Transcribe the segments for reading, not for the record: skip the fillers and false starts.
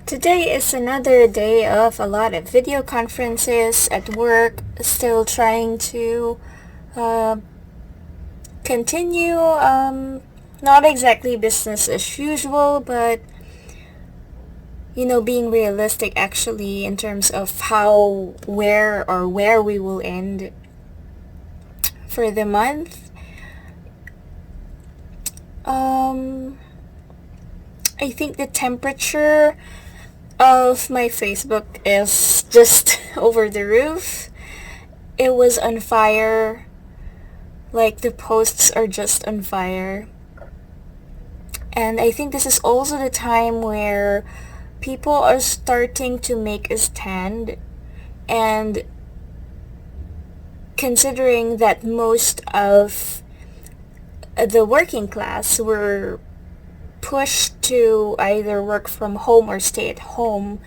Today is another day of a lot of video conferences at work, still trying to uh, continue, not exactly business as usual, but being realistic actually in terms of where we will end for the month. Um, I think the temperature of my Facebook is just over the roof. It was on fire. Like the posts are just on fire. And I think this is also the time where people are starting to make a stand, and considering that most of the working class were pushed to either work from home or stay at home,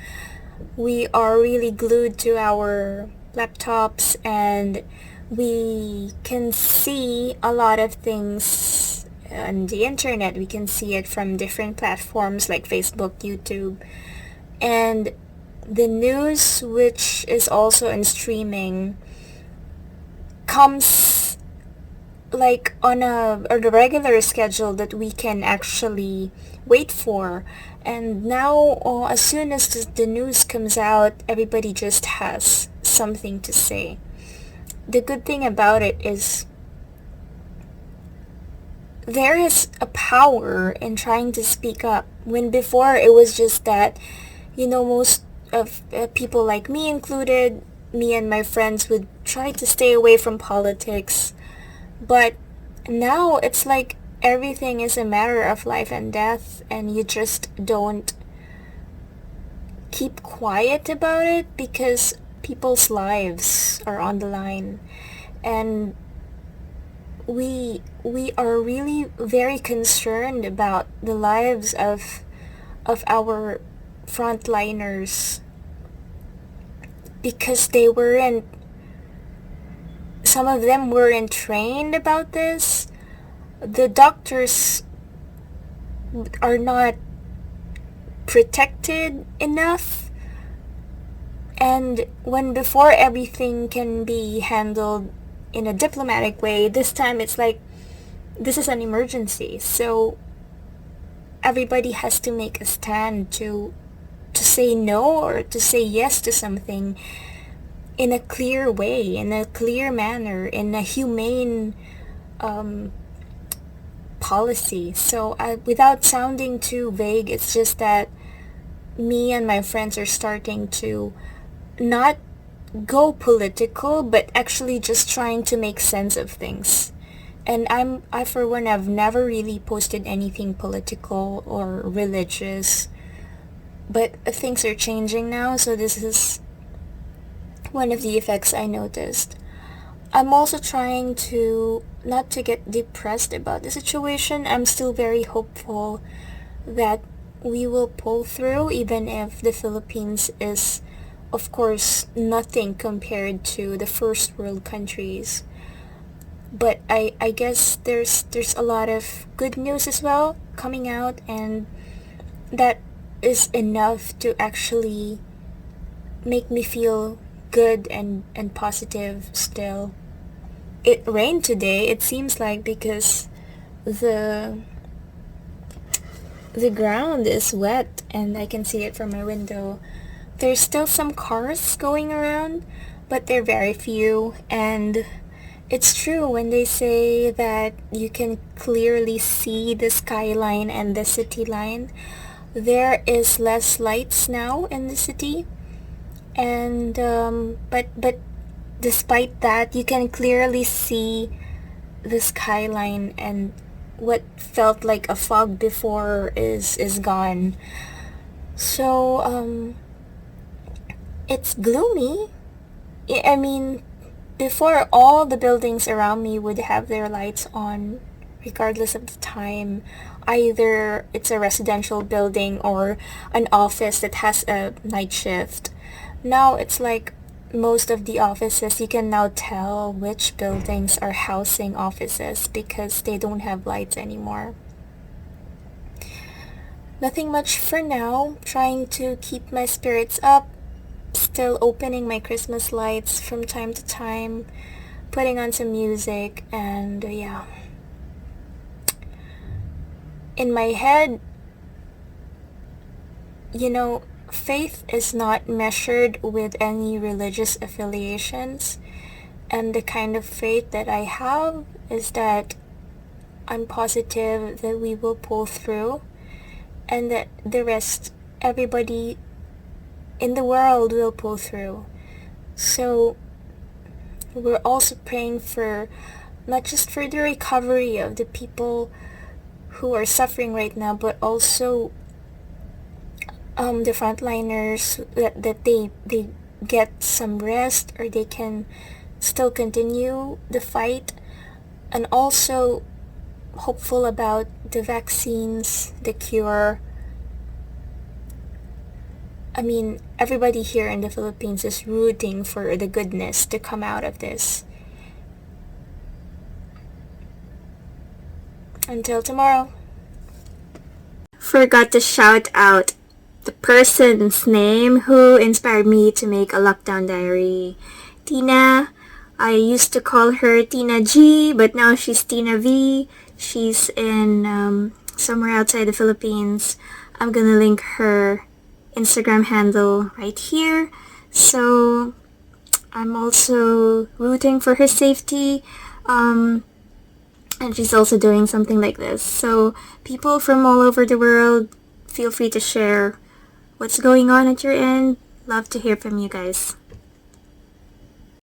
we are really glued to our laptops, and we can see a lot of things on the internet. We can see it from different platforms like Facebook, YouTube, and the news, which is also in streaming, comes like on a regular schedule that we can actually wait for. And now, as soon as the news comes out, everybody just has something to say. The good thing about it is there is a power in trying to speak up, when before it was just that, most of people, like me included, me and my friends, would try to stay away from politics. But now it's like everything is a matter of life and death, and you just don't keep quiet about it because people's lives are on the line. And we are really very concerned about the lives of our frontliners, because some of them weren't trained about this. The doctors are not protected enough, and when before everything can be handled in a diplomatic way, this time it's like this is an emergency, so everybody has to make a stand to say no or to say yes to something in a clear way, in a clear manner, in a humane policy. So without sounding too vague, it's just that me and my friends are starting to not go political, but actually just trying to make sense of things. And I for one have never really posted anything political or religious, but things are changing now, so this is one of the effects I noticed. I'm also trying to not to get depressed about the situation. I'm still very hopeful that we will pull through, even if the Philippines is, of course, nothing compared to the first world countries. But I guess there's a lot of good news as well coming out, and that is enough to actually make me feel good and positive still. It rained today, it seems like, because the the ground is wet and I can see it from my window. There's still some cars going around, but they're very few, and it's true when they say that you can clearly see the skyline and the city line. There is less lights now in the city, and but despite that, you can clearly see the skyline, and what felt like a fog before is gone. So it's gloomy. I mean, before, all the buildings around me would have their lights on regardless of the time. Either it's a residential building or an office that has a night shift. Now it's like most of the offices, you can now tell which buildings are housing offices because they don't have lights anymore. Nothing much for now. Trying to keep my spirits up. Still opening my Christmas lights from time to time. Putting on some music. And yeah. In my head, faith is not measured with any religious affiliations. And the kind of faith that I have is that I'm positive that we will pull through, and that the rest, everybody in the world will pull through. So we're also praying for not just for the recovery of the people who are suffering right now, but also the frontliners, that they get some rest, or they can still continue the fight. And also hopeful about the vaccines, the cure. I mean, everybody here in the Philippines is rooting for the goodness to come out of this. Until tomorrow. Forgot to shout out the person's name who inspired me to make a lockdown diary. Tina. I used to call her Tina G, but now she's Tina V. She's in somewhere outside the Philippines. I'm gonna link her Instagram handle right here. So I'm also rooting for her safety. And she's also doing something like this. So people from all over the world, feel free to share what's going on at your end. Love to hear from you guys.